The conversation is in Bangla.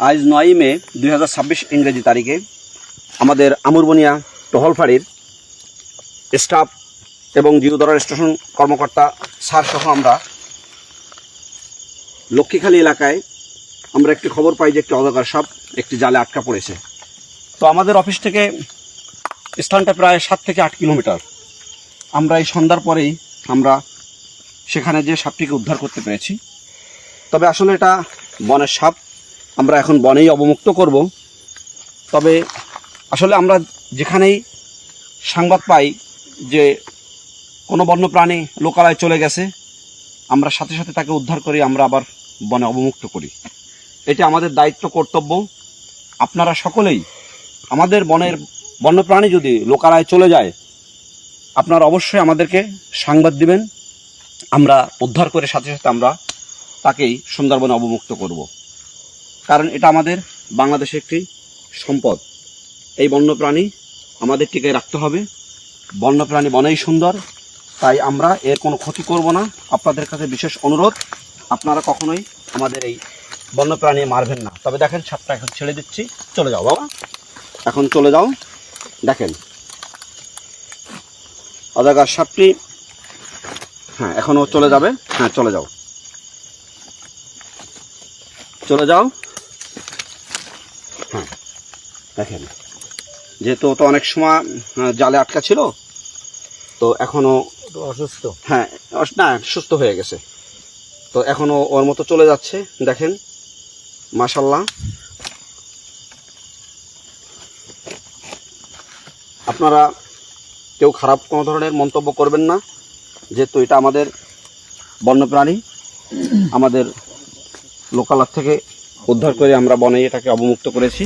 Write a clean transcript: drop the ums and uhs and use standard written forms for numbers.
আজ 9 মে 2026 ইংরেজি তারিখে আমাদের আমুরবনিয়া টহল ফাঁড়ির স্টাফ এবং জিওদরা স্টেশন কর্মকর্তা স্যার সহ আমরা লক্ষ্মীখালী এলাকায় আমরা একটি খবর পাই যে একটি অজগর সাপ একটি জালে আটকা পড়েছে। তো আমাদের অফিস থেকে স্থানটা প্রায় 7 থেকে 8 কিলোমিটার। আমরা এই সন্ধ্যার পরেই আমরা সেখানে যে সাপটিকে উদ্ধার করতে পেরেছি। তবে আসলে এটা বনের সাপ, আমরা এখন বনেই অবমুক্ত করব। তবে আসলে আমরা যেখানেই সংবাদ পাই যে কোনো বন্যপ্রাণী লোকালয়ে চলে গেছে, আমরা সাথে সাথে তাকে উদ্ধার করি, আমরা আবার বনে অবমুক্ত করি। এটা আমাদের দায়িত্ব, কর্তব্য। আপনারা সকলেই আমাদের বনের বন্যপ্রাণী যদি লোকালয়ে চলে যায়, আপনারা অবশ্যই আমাদেরকে সংবাদ দিবেন। আমরা উদ্ধার করে সাথে সাথে আমরা তাকেই সুন্দরবনে অবমুক্ত করব। কারণ এটা আমাদের বাংলাদেশের একটি সম্পদ। এই বন্যপ্রাণী আমাদের টিকে রাখতে হবে। বন্যপ্রাণী বনেই সুন্দর, তাই আমরা এর কোনো ক্ষতি করব না। আপনাদের কাছে বিশেষ অনুরোধ, আপনারা কখনোই আমাদের এই বন্যপ্রাণী মারবেন না। তবে দেখেন সাপটা এখন ছেড়ে দিচ্ছি, চলে যাও বাবা, এখন চলে যাও। দেখেন অজগর সাপটি, হ্যাঁ এখনও চলে যাবে। হ্যাঁ চলে যাও, চলে যাও। হ্যাঁ দেখেন, যেহেতু তো অনেক সময় জালে আটকা ছিল, তো এখনো অসুস্থ। হ্যাঁ না, সুস্থ হয়ে গেছে। তো এখনো ওর মতো চলে যাচ্ছে। দেখেন মাশাআল্লাহ। আপনারা কেউ খারাপ কোনো ধরনের মন্তব্য করবেন না, যেহেতু এটা আমাদের বন্যপ্রাণী। আমাদের লোকালয় থেকে উদ্ধার করে আমরা বনে এটাকে অবমুক্ত করেছি।